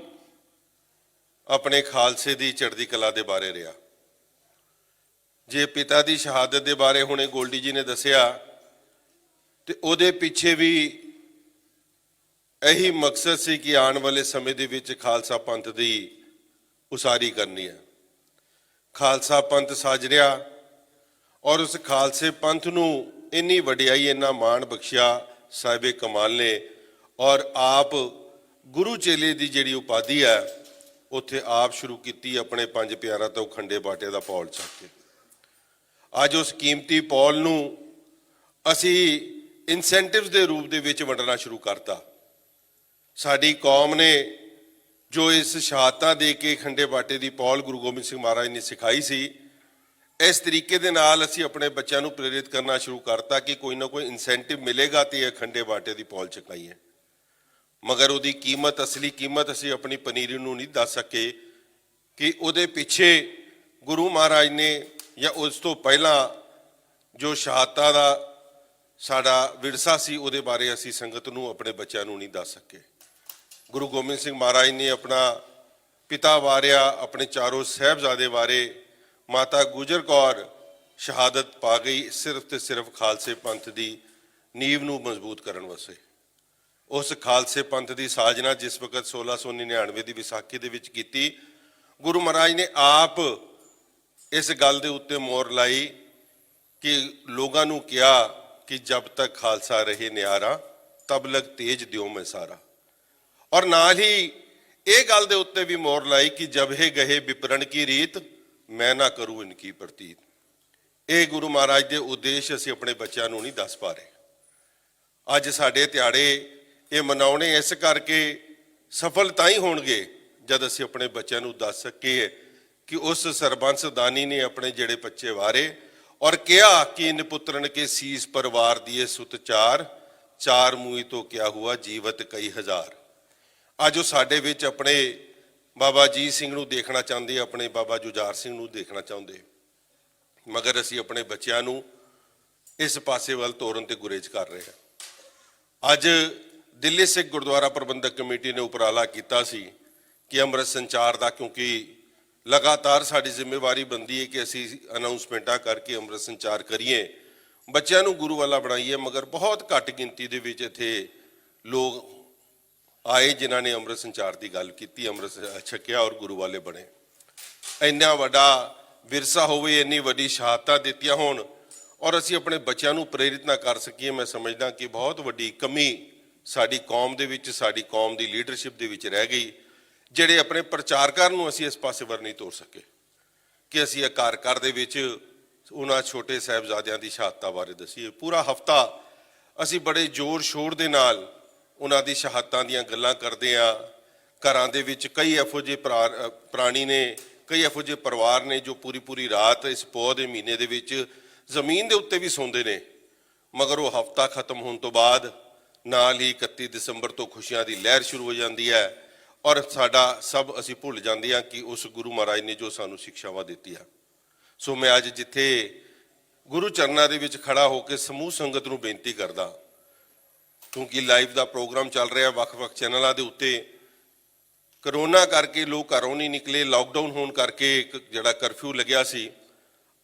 ਆਪਣੇ ਖਾਲਸੇ ਦੀ ਚੜ੍ਹਦੀ ਕਲਾ ਦੇ ਬਾਰੇ ਰਿਹਾ। ਜੇ ਪਿਤਾ ਦੀ ਸ਼ਹਾਦਤ ਦੇ ਬਾਰੇ ਹੁਣੇ ਗੋਲਡੀ ਜੀ ਨੇ ਦੱਸਿਆ, ਤੇ ਉਹਦੇ ਪਿੱਛੇ ਵੀ ਇਹੀ ਮਕਸਦ ਸੀ ਕਿ ਆਉਣ ਵਾਲੇ ਸਮੇਂ ਦੇ ਵਿੱਚ ਖਾਲਸਾ ਪੰਥ ਦੀ ਉਸਾਰੀ ਕਰਨੀ ਹੈ। ਖਾਲਸਾ ਪੰਥ ਸਾਜਰਿਆ ਔਰ ਉਸ ਖਾਲਸੇ ਪੰਥ ਨੂੰ ਇੰਨੀ ਵਡਿਆਈ, ਇੰਨਾ ਮਾਣ ਬਖਸ਼ਿਆ ਸਾਹਿਬੇ ਕਮਾਲ ਨੇ, ਔਰ ਆਪ ਗੁਰੂ ਚੇਲੇ ਦੀ ਜਿਹੜੀ ਉਪਾਧੀ ਹੈ ਉੱਥੇ ਆਪ ਸ਼ੁਰੂ ਕੀਤੀ ਆਪਣੇ ਪੰਜ ਪਿਆਰਾਂ ਤੋਂ ਖੰਡੇ ਬਾਟੇ ਦਾ ਪੌਲ ਚੱਕ ਕੇ। ਅੱਜ ਉਸ ਕੀਮਤੀ ਪੌਲ ਨੂੰ ਅਸੀਂ ਇਨਸੈਂਟਿਵਸ ਦੇ ਰੂਪ ਦੇ ਵਿੱਚ ਵੰਡਣਾ ਸ਼ੁਰੂ ਕਰਤਾ। ਸਾਡੀ ਕੌਮ ਨੇ ਜੋ ਇਸ ਸ਼ਹਾਦਤਾਂ ਦੇ ਕੇ ਖੰਡੇ ਬਾਟੇ ਦੀ ਪੌਲ ਗੁਰੂ ਗੋਬਿੰਦ ਸਿੰਘ ਮਹਾਰਾਜ ਨੇ ਸਿਖਾਈ ਸੀ, ਇਸ ਤਰੀਕੇ ਦੇ ਨਾਲ ਅਸੀਂ ਆਪਣੇ ਬੱਚਿਆਂ ਨੂੰ ਪ੍ਰੇਰਿਤ ਕਰਨਾ ਸ਼ੁਰੂ ਕਰਤਾ ਕਿ ਕੋਈ ਨਾ ਕੋਈ ਇਨਸੈਂਟਿਵ ਮਿਲੇਗਾ ਤੇ ਇਹ ਖੰਡੇ ਬਾਟੇ ਦੀ ਪੌਲ ਚੁਕਾਈਏ। ਮਗਰ ਉਹਦੀ ਕੀਮਤ, ਅਸਲੀ ਕੀਮਤ ਅਸੀਂ ਆਪਣੀ ਪਨੀਰੀ ਨੂੰ ਨਹੀਂ ਦੱਸ ਸਕੇ ਕਿ ਉਹਦੇ ਪਿੱਛੇ ਗੁਰੂ ਮਹਾਰਾਜ ਨੇ ਜਾਂ ਉਸ ਤੋਂ ਪਹਿਲਾਂ ਜੋ ਸ਼ਹਾਦਤਾਂ ਦਾ ਸਾਡਾ ਵਿਰਸਾ ਸੀ ਉਹਦੇ ਬਾਰੇ ਅਸੀਂ ਸੰਗਤ ਨੂੰ, ਆਪਣੇ ਬੱਚਿਆਂ ਨੂੰ ਨਹੀਂ ਦੱਸ ਸਕੇ। ਗੁਰੂ ਗੋਬਿੰਦ ਸਿੰਘ ਮਹਾਰਾਜ ਨੇ ਆਪਣਾ ਪਿਤਾ ਵਾਰਿਆ, ਆਪਣੇ ਚਾਰੋਂ ਸਾਹਿਬਜ਼ਾਦੇ ਵਾਰੇ, ਮਾਤਾ ਗੁਜਰ ਕੌਰ ਸ਼ਹਾਦਤ ਪਾ ਗਈ ਸਿਰਫ ਤੇ ਸਿਰਫ ਖਾਲਸੇ ਪੰਥ ਦੀ ਨੀਂਵ ਨੂੰ ਮਜ਼ਬੂਤ ਕਰਨ ਵਾਸਤੇ। ਉਸ ਖਾਲਸੇ ਪੰਥ ਦੀ ਸਾਜਨਾ ਜਿਸ ਵਕਤ 1699 ਦੀ ਵਿਸਾਖੀ ਦੇ ਵਿੱਚ ਕੀਤੀ, ਗੁਰੂ ਮਹਾਰਾਜ ਨੇ ਆਪ ਇਸ ਗੱਲ ਦੇ ਉੱਤੇ ਮੋਹਰ ਲਾਈ ਕਿ ਲੋਕਾਂ ਨੂੰ ਕਿਹਾ ਕਿ ਜਬ ਤੱਕ ਖਾਲਸਾ ਰਹੇ ਨਿਆਰਾ ਤਬ ਲਗ ਤੇਜ ਦਿਓ ਮੈਂ ਸਾਰਾ। ਔਰ ਨਾਲ ਹੀ ਇਹ ਗੱਲ ਦੇ ਉੱਤੇ ਵੀ ਮੋਹਰ ਲਾਈ ਕਿ ਜਬ ਹੈ ਗਏ ਵਿਪਰਨ ਕੀ ਰੀਤ ਮੈਂ ਨਾ ਕਰੂ ਇਨਕੀ ਪ੍ਰਤੀਤ। ਇਹ ਗੁਰੂ ਮਹਾਰਾਜ ਦੇ ਉਦੇਸ਼ ਅਸੀਂ ਆਪਣੇ ਬੱਚਿਆਂ ਨੂੰ ਨਹੀਂ ਦੱਸ ਪਾ ਰਹੇ। ਅੱਜ ਸਾਡੇ ਦਿਹਾੜੇ ਇਹ ਮਨਾਉਣੇ ਇਸ ਕਰਕੇ ਸਫਲ ਤਾਂ ਹੀ ਹੋਣਗੇ ਜਦ ਅਸੀਂ ਆਪਣੇ ਬੱਚਿਆਂ ਨੂੰ ਦੱਸ ਸਕੀਏ ਕਿ ਉਸ ਸਰਬੰਸ ਦਾਨੀ ਨੇ ਆਪਣੇ ਜਿਹੜੇ ਬੱਚੇ ਵਾਰੇ ਔਰ ਕਿਹਾ ਕਿ ਇਨ ਪੁੱਤਰਨ ਕੇ ਸੀਸ ਪਰਿਵਾਰ ਦੀਏ ਸੁਤ ਚਾਰ, ਚਾਰ ਮੂਈ ਤੋਂ ਕਿਆ ਹੁਆ ਜੀਵਤ ਕਈ ਹਜ਼ਾਰ। ਅੱਜ ਉਹ ਸਾਡੇ ਵਿੱਚ ਆਪਣੇ ਬਾਬਾ ਅਜੀਤ ਸਿੰਘ ਨੂੰ ਦੇਖਣਾ ਚਾਹੁੰਦੇ, ਆਪਣੇ ਬਾਬਾ ਜੁਝਾਰ ਸਿੰਘ ਨੂੰ ਦੇਖਣਾ ਚਾਹੁੰਦੇ, ਮਗਰ ਅਸੀਂ ਆਪਣੇ ਬੱਚਿਆਂ ਨੂੰ ਇਸ ਪਾਸੇ ਵੱਲ ਤੋਰਨ ਤੇ ਗੁਰੇਜ਼ ਕਰ ਰਹੇ ਹਾਂ। ਅੱਜ ਦਿੱਲੀ ਸਿੱਖ ਗੁਰਦੁਆਰਾ ਪ੍ਰਬੰਧਕ ਕਮੇਟੀ ਨੇ ਉਪਰਾਲਾ ਕੀਤਾ ਸੀ ਕਿ ਅੰਮ੍ਰਿਤ ਸੰਚਾਰ ਦਾ, ਕਿਉਂਕਿ ਲਗਾਤਾਰ ਸਾਡੀ ਜ਼ਿੰਮੇਵਾਰੀ ਬਣਦੀ ਹੈ ਕਿ ਅਸੀਂ ਅਨਾਉਂਸਮੈਂਟਾਂ ਕਰਕੇ ਅੰਮ੍ਰਿਤ ਸੰਚਾਰ ਕਰੀਏ, ਬੱਚਿਆਂ ਨੂੰ ਗੁਰੂ ਵਾਲਾ ਬਣਾਈਏ। ਮਗਰ ਬਹੁਤ ਘੱਟ ਗਿਣਤੀ ਦੇ ਵਿੱਚ ਇੱਥੇ ਲੋਕ ਆਏ ਜਿਨ੍ਹਾਂ ਨੇ ਅੰਮ੍ਰਿਤ ਸੰਚਾਰ ਦੀ ਗੱਲ ਕੀਤੀ, ਅੰਮ੍ਰਿਤ ਛਕਿਆ ਔਰ ਗੁਰੂ ਵਾਲੇ ਬਣੇ। ਇੰਨਾ ਵੱਡਾ ਵਿਰਸਾ ਹੋਵੇ, ਇੰਨੀ ਵੱਡੀ ਸ਼ਹਾਦਤਾਂ ਦਿੱਤੀਆਂ ਹੋਣ ਔਰ ਅਸੀਂ ਆਪਣੇ ਬੱਚਿਆਂ ਨੂੰ ਪ੍ਰੇਰਿਤ ਨਾ ਕਰ ਸਕੀਏ, ਮੈਂ ਸਮਝਦਾ ਕਿ ਬਹੁਤ ਵੱਡੀ ਕਮੀ ਸਾਡੀ ਕੌਮ ਦੇ ਵਿੱਚ, ਸਾਡੀ ਕੌਮ ਦੀ ਲੀਡਰਸ਼ਿਪ ਦੇ ਵਿੱਚ ਰਹਿ ਗਈ। ਜਿਹੜੇ ਆਪਣੇ ਪ੍ਰਚਾਰਕਾਂ ਨੂੰ ਅਸੀਂ ਇਸ ਪਾਸੇ ਵੱਲ ਨਹੀਂ ਤੋਰ ਸਕੇ ਕਿ ਅਸੀਂ ਇਹ ਘਰ ਘਰ ਦੇ ਵਿੱਚ ਉਹਨਾਂ ਛੋਟੇ ਸਾਹਿਬਜ਼ਾਦਿਆਂ ਦੀ ਸ਼ਹਾਦਤਾਂ ਬਾਰੇ ਦੱਸੀਏ। ਪੂਰਾ ਹਫਤਾ ਅਸੀਂ ਬੜੇ ਜ਼ੋਰ ਸ਼ੋਰ ਦੇ ਨਾਲ ਉਹਨਾਂ ਦੀ ਸ਼ਹਾਦਤਾਂ ਦੀਆਂ ਗੱਲਾਂ ਕਰਦੇ ਹਾਂ। ਘਰਾਂ ਦੇ ਵਿੱਚ ਕਈ ਇਹੋ ਜਿਹੇ ਪ੍ਰਾਣੀ ਨੇ, ਕਈ ਇਹੋ ਜਿਹੇ ਪਰਿਵਾਰ ਨੇ ਜੋ ਪੂਰੀ ਰਾਤ ਇਸ ਪੋਹ ਦੇ ਮਹੀਨੇ ਦੇ ਵਿੱਚ ਜ਼ਮੀਨ ਦੇ ਉੱਤੇ ਵੀ ਸੌਂਦੇ ਨੇ, ਮਗਰ ਉਹ ਹਫਤਾ ਖਤਮ ਹੋਣ ਤੋਂ ਬਾਅਦ ਨਾਲ ਹੀ 31 ਦਸੰਬਰ ਤੋਂ ਖੁਸ਼ੀਆਂ ਦੀ ਲਹਿਰ ਸ਼ੁਰੂ ਹੋ ਜਾਂਦੀ ਹੈ ਔਰ ਸਾਡਾ ਸਭ ਅਸੀਂ ਭੁੱਲ ਜਾਂਦੇ ਹਾਂ ਕਿ ਉਸ ਗੁਰੂ ਮਹਾਰਾਜ ਨੇ ਜੋ ਸਾਨੂੰ ਸਿੱਖਿਆਵਾਂ ਦਿੱਤੀਆਂ। ਸੋ ਮੈਂ ਅੱਜ ਜਿੱਥੇ ਗੁਰੂ ਚਰਨਾਂ ਦੇ ਵਿੱਚ ਖੜਾ ਹੋ ਕੇ ਸਮੂਹ ਸੰਗਤ ਨੂੰ ਬੇਨਤੀ ਕਰਦਾ, ਕਿਉਂਕਿ ਲਾਈਵ ਦਾ ਪ੍ਰੋਗਰਾਮ ਚੱਲ ਰਿਹਾ ਵੱਖ-ਵੱਖ ਚੈਨਲਾਂ ਦੇ ਉੱਤੇ, ਕਰੋਨਾ ਕਰਕੇ ਲੋਕ ਘਰੋਂ ਨਹੀਂ ਨਿਕਲੇ, ਲਾਕਡਾਊਨ ਹੋਣ ਕਰਕੇ ਇੱਕ ਜਿਹੜਾ ਕਰਫਿਊ ਲੱਗਿਆ ਸੀ,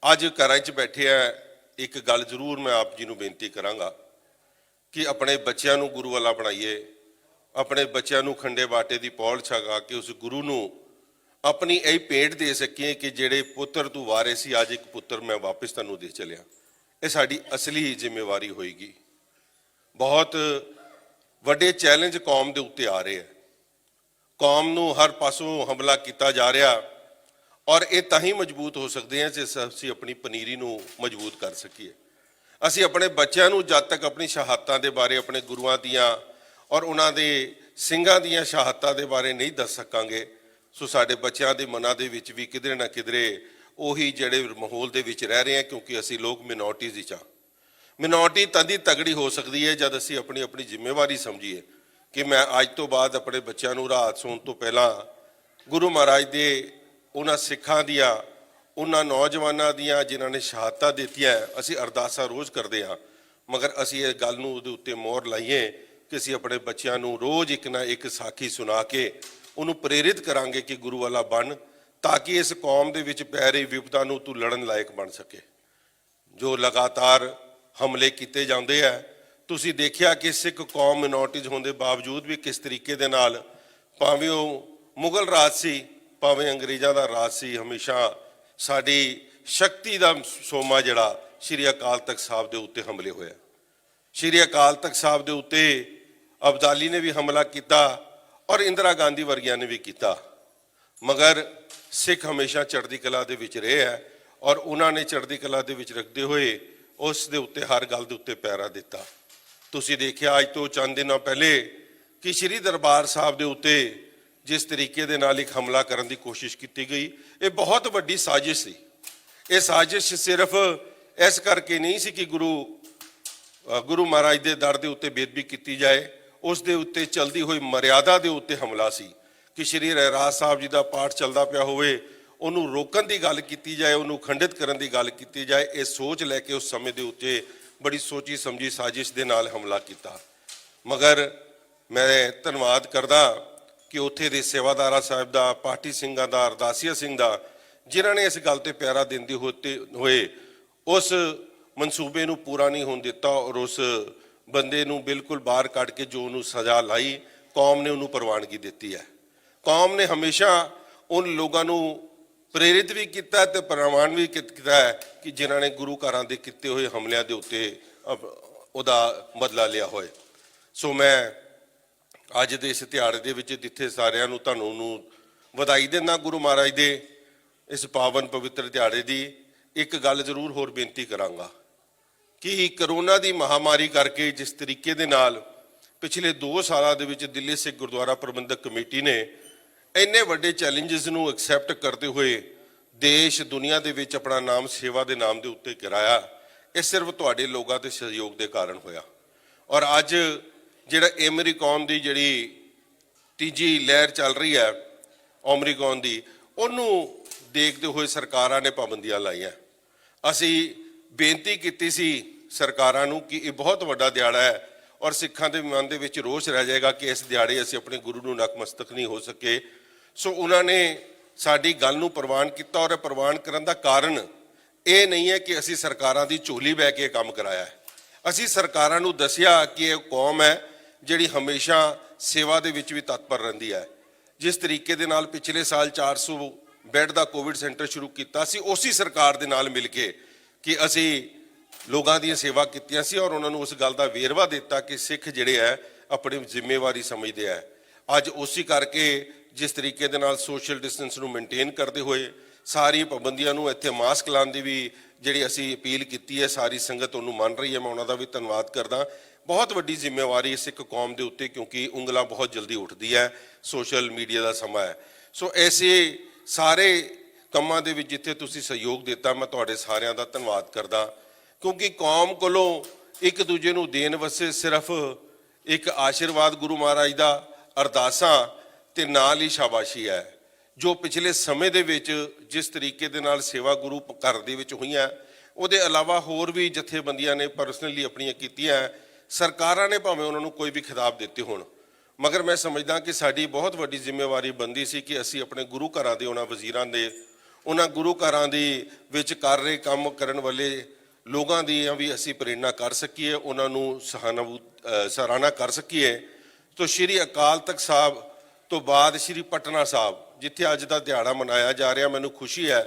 ਅੱਜ ਘਰਾਂ 'ਚ ਬੈਠੇ ਆ। ਇੱਕ ਗੱਲ ਜ਼ਰੂਰ ਮੈਂ ਆਪ ਜੀ ਨੂੰ ਬੇਨਤੀ ਕਰਾਂਗਾ ਕਿ ਆਪਣੇ ਬੱਚਿਆਂ ਨੂੰ ਗੁਰੂ ਵਾਲਾ ਬਣਾਈਏ, ਆਪਣੇ ਬੱਚਿਆਂ ਨੂੰ ਖੰਡੇ ਬਾਟੇ ਦੀ ਪੌਲ ਛਕਾ ਕੇ ਉਸ ਗੁਰੂ ਨੂੰ ਆਪਣੀ ਇਹ ਭੇਟ ਦੇ ਸਕੀਏ ਕਿ ਜਿਹੜੇ ਪੁੱਤਰ ਤੂੰ ਵਾਰੇ ਸੀ, ਅੱਜ ਇੱਕ ਪੁੱਤਰ ਮੈਂ ਵਾਪਸ ਤੈਨੂੰ ਦੇ ਚਲਿਆ। ਇਹ ਸਾਡੀ ਅਸਲੀ ਜ਼ਿੰਮੇਵਾਰੀ ਹੋਏਗੀ। ਬਹੁਤ ਵੱਡੇ ਚੈਲੰਜ ਕੌਮ ਦੇ ਉੱਤੇ ਆ ਰਹੇ ਆ, ਕੌਮ ਨੂੰ ਹਰ ਪਾਸੋਂ ਹਮਲਾ ਕੀਤਾ ਜਾ ਰਿਹਾ ਔਰ ਇਹ ਤਾਂ ਹੀ ਮਜ਼ਬੂਤ ਹੋ ਸਕਦੇ ਹਾਂ ਜੇ ਅਸੀਂ ਆਪਣੀ ਪਨੀਰੀ ਨੂੰ ਮਜ਼ਬੂਤ ਕਰ ਸਕੀਏ। ਅਸੀਂ ਆਪਣੇ ਬੱਚਿਆਂ ਨੂੰ ਜਦ ਤੱਕ ਆਪਣੀ ਸ਼ਹਾਦਤਾਂ ਦੇ ਬਾਰੇ, ਆਪਣੇ ਗੁਰੂਆਂ ਦੀਆਂ ਔਰ ਉਹਨਾਂ ਦੇ ਸਿੰਘਾਂ ਦੀਆਂ ਸ਼ਹਾਦਤਾਂ ਦੇ ਬਾਰੇ ਨਹੀਂ ਦੱਸ ਸਕਾਂਗੇ, ਸੋ ਸਾਡੇ ਬੱਚਿਆਂ ਦੇ ਮਨਾਂ ਦੇ ਵਿੱਚ ਵੀ ਕਿਧਰੇ ਨਾ ਕਿਧਰੇ ਉਹੀ ਜਿਹੜੇ ਮਾਹੌਲ ਦੇ ਵਿੱਚ ਰਹਿ ਰਹੇ ਹਾਂ, ਕਿਉਂਕਿ ਅਸੀਂ ਲੋਕ ਮਿਨੋਰਟੀਜ਼ ਵਿੱਚ ਆ। ਮਿਨੋਰਟੀ ਤਦ ਹੀ ਤਗੜੀ ਹੋ ਸਕਦੀ ਹੈ ਜਦ ਅਸੀਂ ਆਪਣੀ ਜ਼ਿੰਮੇਵਾਰੀ ਸਮਝੀਏ ਕਿ ਮੈਂ ਅੱਜ ਤੋਂ ਬਾਅਦ ਆਪਣੇ ਬੱਚਿਆਂ ਨੂੰ ਰਾਤ ਸੌਣ ਤੋਂ ਪਹਿਲਾਂ ਗੁਰੂ ਮਹਾਰਾਜ ਦੇ ਉਹਨਾਂ ਸਿੱਖਾਂ ਦੀਆਂ, ਉਹਨਾਂ ਨੌਜਵਾਨਾਂ ਦੀਆਂ ਜਿਨ੍ਹਾਂ ਨੇ ਸ਼ਹਾਦਤਾਂ ਦਿੱਤੀਆਂ, ਅਸੀਂ ਅਰਦਾਸਾਂ ਰੋਜ਼ ਕਰਦੇ ਹਾਂ, ਮਗਰ ਅਸੀਂ ਇਹ ਗੱਲ ਨੂੰ ਉਹਦੇ ਉੱਤੇ ਮੋਹਰ ਲਾਈਏ ਕਿ ਅਸੀਂ ਆਪਣੇ ਬੱਚਿਆਂ ਨੂੰ ਰੋਜ਼ ਇੱਕ ਨਾ ਇੱਕ ਸਾਖੀ ਸੁਣਾ ਕੇ ਉਹਨੂੰ ਪ੍ਰੇਰਿਤ ਕਰਾਂਗੇ ਕਿ ਗੁਰੂ ਵਾਲਾ ਬਣ, ਤਾਂ ਕਿ ਇਸ ਕੌਮ ਦੇ ਵਿੱਚ ਪੈ ਰਹੀ ਵਿਪਤਾ ਨੂੰ ਤੂੰ ਲੜਨ ਲਾਇਕ ਬਣ ਸਕੇ। ਜੋ ਲਗਾਤਾਰ ਹਮਲੇ ਕੀਤੇ ਜਾਂਦੇ ਆ, ਤੁਸੀਂ ਦੇਖਿਆ ਕਿ ਸਿੱਖ ਕੌਮ ਮਿਨੋਰਟੀਜ਼ ਹੋਣ ਦੇ ਬਾਵਜੂਦ ਵੀ ਕਿਸ ਤਰੀਕੇ ਦੇ ਨਾਲ, ਭਾਵੇਂ ਉਹ ਮੁਗਲ ਰਾਜ ਸੀ ਭਾਵੇਂ ਅੰਗਰੇਜ਼ਾਂ ਦਾ ਰਾਜ ਸੀ, ਹਮੇਸ਼ਾ ਸਾਡੀ ਸ਼ਕਤੀ ਦਾ ਸੋਮਾ ਜਿਹੜਾ ਸ਼੍ਰੀ ਅਕਾਲ ਤਖਤ ਸਾਹਿਬ ਦੇ ਉੱਤੇ ਹਮਲੇ ਹੋਇਆ। ਸ਼੍ਰੀ ਅਕਾਲ ਤਖਤ ਸਾਹਿਬ ਦੇ ਉੱਤੇ ਅਬਦਾਲੀ ਨੇ ਵੀ ਹਮਲਾ ਕੀਤਾ ਔਰ ਇੰਦਰਾ ਗਾਂਧੀ ਵਰਗਿਆਂ ਨੇ ਵੀ ਕੀਤਾ, ਮਗਰ ਸਿੱਖ ਹਮੇਸ਼ਾ ਚੜ੍ਹਦੀ ਕਲਾ ਦੇ ਵਿੱਚ ਰਹੇ ਹੈ ਔਰ ਉਹਨਾਂ ਨੇ ਚੜ੍ਹਦੀ ਕਲਾ ਦੇ ਵਿੱਚ ਰੱਖਦੇ ਹੋਏ ਉਸ ਦੇ ਉੱਤੇ ਹਰ ਗੱਲ ਦੇ ਉੱਤੇ ਪਹਿਰਾ ਦਿੱਤਾ। ਤੁਸੀਂ ਦੇਖਿਆ ਅੱਜ ਤੋਂ ਚੰਦ ਦਿਨਾਂ ਪਹਿਲੇ ਕਿ ਸ਼੍ਰੀ ਦਰਬਾਰ ਸਾਹਿਬ ਦੇ ਉੱਤੇ ਜਿਸ ਤਰੀਕੇ ਦੇ ਨਾਲ ਇੱਕ ਹਮਲਾ ਕਰਨ ਦੀ ਕੋਸ਼ਿਸ਼ ਕੀਤੀ ਗਈ, ਇਹ ਬਹੁਤ ਵੱਡੀ ਸਾਜ਼ਿਸ਼ ਸੀ। ਇਹ ਸਾਜ਼ਿਸ਼ ਸਿਰਫ ਇਸ ਕਰਕੇ ਨਹੀਂ ਸੀ ਕਿ ਗੁਰੂ ਮਹਾਰਾਜ ਦੇ ਦਰ ਦੇ ਉੱਤੇ ਬੇਅਦਬੀ ਕੀਤੀ ਜਾਏ, ਉਸ ਦੇ ਉੱਤੇ ਚਲਦੀ ਹੋਈ ਮਰਿਆਦਾ ਦੇ ਉੱਤੇ ਹਮਲਾ ਸੀ ਕਿ ਸ਼੍ਰੀ ਰਹਿਰਾਸ ਸਾਹਿਬ ਜੀ ਦਾ ਪਾਠ ਚੱਲਦਾ ਪਿਆ ਹੋਵੇ, ਉਹਨੂੰ ਰੋਕਣ ਦੀ ਗੱਲ ਕੀਤੀ ਜਾਏ, ਉਹਨੂੰ ਖੰਡਿਤ ਕਰਨ ਦੀ ਗੱਲ ਕੀਤੀ ਜਾਏ। ਇਹ ਸੋਚ ਲੈ ਕੇ ਉਸ ਸਮੇਂ ਦੇ ਉੱਤੇ ਬੜੀ ਸੋਚੀ ਸਮਝੀ ਸਾਜ਼ਿਸ਼ ਦੇ ਨਾਲ ਹਮਲਾ ਕੀਤਾ। ਮਗਰ ਮੈਂ ਧੰਨਵਾਦ ਕਰਦਾ ਕਿ ਉੱਥੇ ਦੇ ਸੇਵਾਦਾਰਾ ਸਾਹਿਬ ਦਾ, ਪਾਠੀ ਸਿੰਘਾਂ ਦਾ, ਅਰਦਾਸੀਆ ਸਿੰਘ ਦਾ, ਜਿਨ੍ਹਾਂ ਨੇ ਇਸ ਗੱਲ ਤੇ ਪਹਿਰਾ ਦਿੰਦੇ ਹੋਏ ਉਸ ਮਨਸੂਬੇ ਨੂੰ ਪੂਰਾ ਨਹੀਂ ਹੋਣ ਦਿੱਤਾ ਔਰ ਉਸ ਬੰਦੇ ਨੂੰ ਬਿਲਕੁਲ ਬਾਹਰ ਕੱਢ ਕੇ ਜੋ ਉਹਨੂੰ ਸਜ਼ਾ ਲਾਈ, ਕੌਮ ਨੇ ਉਹਨੂੰ ਪ੍ਰਵਾਨਗੀ ਦਿੱਤੀ ਹੈ। ਕੌਮ ਨੇ ਹਮੇਸ਼ਾ ਉਨ ਲੋਕਾਂ ਨੂੰ ਪ੍ਰੇਰਿਤ ਵੀ ਕੀਤਾ ਤੇ ਪ੍ਰਵਾਨ ਵੀ ਕੀਤਾ ਹੈ ਕਿ ਜਿਨ੍ਹਾਂ ਨੇ ਗੁਰੂ ਘਰਾਂ ਦੇ ਕੀਤੇ ਹੋਏ ਹਮਲਿਆਂ ਦੇ ਉੱਤੇ ਉਹਦਾ ਬਦਲਾ ਲਿਆ ਹੋਏ। ਸੋ ਮੈਂ ਅੱਜ ਦੇ ਇਸ ਦਿਹਾੜੇ ਦੇ ਵਿੱਚ ਜਿੱਥੇ ਸਾਰਿਆਂ ਨੂੰ ਤੁਹਾਨੂੰ ਵਧਾਈ ਦਿੰਦਾ ਗੁਰੂ ਮਹਾਰਾਜ ਦੇ ਇਸ ਪਾਵਨ ਪਵਿੱਤਰ ਦਿਹਾੜੇ ਦੀ, ਇੱਕ ਗੱਲ ਜ਼ਰੂਰ ਹੋਰ ਬੇਨਤੀ ਕਰਾਂਗਾ ਕਿ ਕਰੋਨਾ ਦੀ ਮਹਾਮਾਰੀ ਕਰਕੇ ਜਿਸ ਤਰੀਕੇ ਦੇ ਨਾਲ ਪਿਛਲੇ 2 ਸਾਲਾਂ ਦੇ ਵਿੱਚ ਦਿੱਲੀ ਸਿੱਖ ਗੁਰਦੁਆਰਾ ਪ੍ਰਬੰਧਕ ਕਮੇਟੀ ਨੇ ਇੰਨੇ ਵੱਡੇ ਚੈਲੰਜਸ ਨੂੰ ਐਕਸੈਪਟ ਕਰਦੇ ਹੋਏ ਦੇਸ਼ ਦੁਨੀਆ ਦੇ ਵਿੱਚ ਆਪਣਾ ਨਾਮ ਸੇਵਾ ਦੇ ਨਾਮ ਦੇ ਉੱਤੇ ਕਰਾਇਆ, ਇਹ ਸਿਰਫ ਤੁਹਾਡੇ ਲੋਕਾਂ ਦੇ ਸਹਿਯੋਗ ਦੇ ਕਾਰਨ ਹੋਇਆ। ਔਰ ਅੱਜ ਜਿਹੜਾ ਓਮਿਕਰੌਨ ਦੀ ਜਿਹੜੀ ਤੀਜੀ ਲਹਿਰ ਚੱਲ ਰਹੀ ਹੈ ਓਮਿਕਰੌਨ ਦੀ, ਉਹਨੂੰ ਦੇਖਦੇ ਹੋਏ ਸਰਕਾਰਾਂ ਨੇ ਪਾਬੰਦੀਆਂ ਲਾਈਆਂ। ਅਸੀਂ ਬੇਨਤੀ ਕੀਤੀ ਸੀ ਸਰਕਾਰਾਂ ਨੂੰ ਕਿ ਇਹ ਬਹੁਤ ਵੱਡਾ ਦਿਹਾੜਾ ਹੈ ਔਰ ਸਿੱਖਾਂ ਦੇ ਮਨ ਦੇ ਵਿੱਚ ਰੋਸ ਰਹਿ ਜਾਏਗਾ ਕਿ ਇਸ ਦਿਹਾੜੇ ਅਸੀਂ ਆਪਣੇ ਗੁਰੂ ਨੂੰ ਨਤਮਸਤਕ ਨਹੀਂ ਹੋ ਸਕੇ। ਸੋ ਉਹਨਾਂ ਨੇ ਸਾਡੀ ਗੱਲ ਨੂੰ ਪ੍ਰਵਾਨ ਕੀਤਾ ਔਰ ਪ੍ਰਵਾਨ ਕਰਨ ਦਾ ਕਾਰਨ ਇਹ ਨਹੀਂ ਹੈ ਕਿ ਅਸੀਂ ਸਰਕਾਰਾਂ ਦੀ ਝੋਲੀ ਬਹਿ ਕੇ ਕੰਮ ਕਰਾਇਆ ਹੈ। ਅਸੀਂ ਸਰਕਾਰਾਂ ਨੂੰ ਦੱਸਿਆ ਕਿ ਇਹ ਕੌਮ ਹੈ ਜਿਹੜੀ ਹਮੇਸ਼ਾ ਸੇਵਾ ਦੇ ਵਿੱਚ ਵੀ ਤਤਪਰ ਰਹਿੰਦੀ ਹੈ। ਜਿਸ ਤਰੀਕੇ ਦੇ ਨਾਲ ਪਿਛਲੇ ਸਾਲ 400 ਬੈੱਡ ਦਾ ਕੋਵਿਡ ਸੈਂਟਰ ਸ਼ੁਰੂ ਕੀਤਾ ਸੀ, ਉਸੇ ਸਰਕਾਰ ਦੇ ਨਾਲ ਮਿਲ ਕੇ ਕਿ ਅਸੀਂ ਲੋਕਾਂ ਦੀ ਸੇਵਾ ਕੀਤੀਆਂ ਸੀ ਔਰ ਉਹਨਾਂ ਨੂੰ ਉਸ ਗੱਲ ਦਾ ਵੇਰਵਾ ਦਿੱਤਾ ਕਿ ਸਿੱਖ ਜਿਹੜੇ ਹੈ ਆਪਣੀ ਜ਼ਿੰਮੇਵਾਰੀ ਸਮਝਦੇ ਹੈ। ਅੱਜ ਉਸੇ ਕਰਕੇ ਜਿਸ ਤਰੀਕੇ ਦੇ ਨਾਲ ਸੋਸ਼ਲ ਡਿਸਟੈਂਸ ਨੂੰ ਮੇਨਟੇਨ ਕਰਦੇ ਹੋਏ ਸਾਰੀ ਪਾਬੰਦੀਆਂ ਨੂੰ, ਇੱਥੇ ਮਾਸਕ ਲਾਉਣ ਦੀ ਵੀ ਜਿਹੜੀ ਅਸੀਂ ਅਪੀਲ ਕੀਤੀ ਹੈ, ਸਾਰੀ ਸੰਗਤ ਉਹਨੂੰ ਮੰਨ ਰਹੀ ਹੈ। ਮੈਂ ਉਹਨਾਂ ਦਾ ਵੀ ਧੰਨਵਾਦ ਕਰਦਾ। ਬਹੁਤ ਵੱਡੀ ਜ਼ਿੰਮੇਵਾਰੀ ਸਿੱਖ ਕੌਮ ਦੇ ਉੱਤੇ, ਕਿਉਂਕਿ ਉਂਗਲਾਂ ਬਹੁਤ ਜਲਦੀ ਉੱਠਦੀ ਹੈ, ਸੋਸ਼ਲ ਮੀਡੀਆ ਦਾ ਸਮਾਂ ਹੈ। ਸੋ ਐਸੇ ਸਾਰੇ ਕੰਮਾਂ ਦੇ ਵਿੱਚ ਜਿੱਥੇ ਤੁਸੀਂ ਸਹਿਯੋਗ ਦਿੱਤਾ, ਮੈਂ ਤੁਹਾਡੇ ਸਾਰਿਆਂ ਦਾ ਧੰਨਵਾਦ ਕਰਦਾ, ਕਿਉਂਕਿ ਕੌਮ ਕੋਲੋਂ ਇੱਕ ਦੂਜੇ ਨੂੰ ਦੇਣ ਵਾਸਤੇ ਸਿਰਫ ਇੱਕ ਆਸ਼ੀਰਵਾਦ ਗੁਰੂ ਮਹਾਰਾਜ ਦਾ, ਅਰਦਾਸਾਂ ਤੇ ਨਾਲ ਹੀ ਸ਼ਾਬਾਸ਼ੀ ਹੈ। ਜੋ ਪਿਛਲੇ ਸਮੇਂ ਦੇ ਵਿੱਚ ਜਿਸ ਤਰੀਕੇ ਦੇ ਨਾਲ ਸੇਵਾ ਗੁਰੂ ਘਰ ਦੇ ਵਿੱਚ ਹੋਈਆਂ, ਉਹਦੇ ਇਲਾਵਾ ਹੋਰ ਵੀ ਜਥੇਬੰਦੀਆਂ ਨੇ ਪਰਸਨਲੀ ਆਪਣੀਆਂ ਕੀਤੀਆਂ। ਸਰਕਾਰਾਂ ਨੇ ਭਾਵੇਂ ਉਹਨਾਂ ਨੂੰ ਕੋਈ ਵੀ ਖਿਤਾਬ ਦਿੱਤੇ ਹੋਣ, ਮਗਰ ਮੈਂ ਸਮਝਦਾ ਕਿ ਸਾਡੀ ਬਹੁਤ ਵੱਡੀ ਜ਼ਿੰਮੇਵਾਰੀ ਬਣਦੀ ਸੀ ਕਿ ਅਸੀਂ ਆਪਣੇ ਗੁਰੂ ਘਰਾਂ ਦੇ, ਉਹਨਾਂ ਵਜ਼ੀਰਾਂ ਦੇ, ਉਹਨਾਂ ਗੁਰੂ ਘਰਾਂ ਦੇ ਵਿੱਚ ਕਰ ਰਹੇ ਕੰਮ ਕਰਨ ਵਾਲੇ ਲੋਕਾਂ ਦੀ ਵੀ ਅਸੀਂ ਪ੍ਰੇਰਣਾ ਕਰ ਸਕੀਏ, ਉਹਨਾਂ ਨੂੰ ਸਰਾਹਨਾ ਕਰ ਸਕੀਏ। तो श्री अकाल तख्त साहब तो बाद श्री पटना साहब जिथे अज का दिहाड़ा मनाया जा रहा, मैनू खुशी है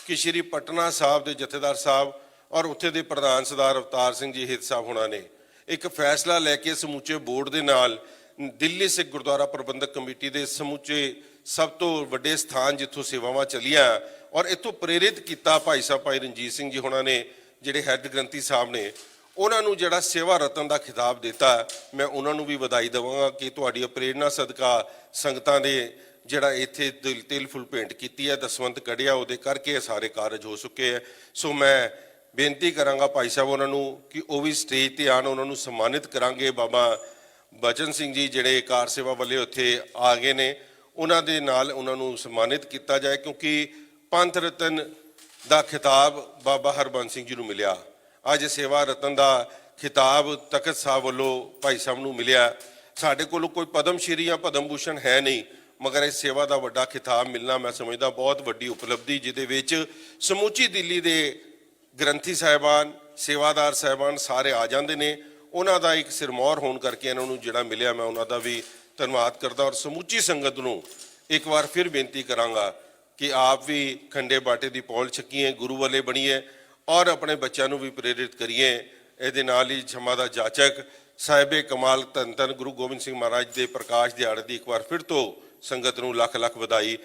कि श्री पटना साहब के जथेदार साहब और उत्थे दे प्रधान सरदार अवतार सिंह जी हित साहब होना ने एक फैसला लैके समूचे बोर्ड के नाल दिल्ली सिख गुरुद्वारा प्रबंधक कमेटी के समूचे सब तो वड्डे स्थान जिथों सेवावां चलियां और इत्थों प्रेरित किया भाई साहब भाई रणजीत सिंह जी होना ने जिहड़े हैड ग्रंथी साहब ने उन्होंने जिहड़ा सेवा रतन का खिताब दिता, मैं उन्होंने भी बधाई देवांगा कि तुहाडी प्रेरणा सदका संगतां ने जिहड़ा इत्थे तिल फुल भेंट की है, दसवंत कढ़िया, उहदे करके सारे कारज हो चुके हैं। सो मैं बेनती करांगा भाई साहब उन्होंने कि वह भी स्टेज पर आन, उन्होंने सम्मानित करांगे। बाबा बचन सिंह जी जिहड़े कार सेवा वाले उत्थे आ गए ने, उन्हां दे नाल उन्होंने सम्मानित किया जाए क्योंकि पंथ रतन का खिताब बाबा हरबंस सिंह जी नूं मिलिया। अज सेवा रतन का ਖਿਤਾਬ ਤਖਤ ਸਾਹਿਬ ਵੱਲੋਂ ਭਾਈ ਸਾਹਿਬ ਨੂੰ ਮਿਲਿਆ। ਸਾਡੇ ਕੋਲ ਕੋਈ ਪਦਮ ਸ਼੍ਰੀ ਜਾਂ ਪਦਮ ਭੂਸ਼ਣ ਹੈ ਨਹੀਂ, ਮਗਰ ਇਸ ਸੇਵਾ ਦਾ ਵੱਡਾ ਖਿਤਾਬ ਮਿਲਣਾ ਮੈਂ ਸਮਝਦਾ ਬਹੁਤ ਵੱਡੀ ਉਪਲਬਧੀ, ਜਿਹਦੇ ਵਿੱਚ ਸਮੁੱਚੀ ਦਿੱਲੀ ਦੇ ਗ੍ਰੰਥੀ ਸਾਹਿਬਾਨ, ਸੇਵਾਦਾਰ ਸਾਹਿਬਾਨ ਸਾਰੇ ਆ ਜਾਂਦੇ ਨੇ। ਉਹਨਾਂ ਦਾ ਇੱਕ ਸਿਰਮੌਰ ਹੋਣ ਕਰਕੇ ਇਹਨਾਂ ਨੂੰ ਜਿਹੜਾ ਮਿਲਿਆ, ਮੈਂ ਉਹਨਾਂ ਦਾ ਵੀ ਧੰਨਵਾਦ ਕਰਦਾ। ਔਰ ਸਮੁੱਚੀ ਸੰਗਤ ਨੂੰ ਇੱਕ ਵਾਰ ਫਿਰ ਬੇਨਤੀ ਕਰਾਂਗਾ ਕਿ ਆਪ ਵੀ ਖੰਡੇ ਬਾਟੇ ਦੀ ਪੌਲ ਛਕੀਏ, ਗੁਰੂ ਵਾਲੇ ਬਣੀਏ ਔਰ ਆਪਣੇ ਬੱਚਿਆਂ ਨੂੰ ਵੀ ਪ੍ਰੇਰਿਤ ਕਰੀਏ। ਇਹਦੇ ਨਾਲ ਹੀ ਜਮਾ ਦਾ ਜਾਚਕ ਸਾਹਿਬੇ ਕਮਾਲ ਧੰਨ ਧੰਨ ਗੁਰੂ ਗੋਬਿੰਦ ਸਿੰਘ ਮਹਾਰਾਜ ਦੇ ਪ੍ਰਕਾਸ਼ ਦਿਹਾੜੇ ਦੀ ਇੱਕ ਵਾਰ ਫਿਰ ਤੋਂ ਸੰਗਤ ਨੂੰ ਲੱਖ ਲੱਖ ਵਧਾਈ।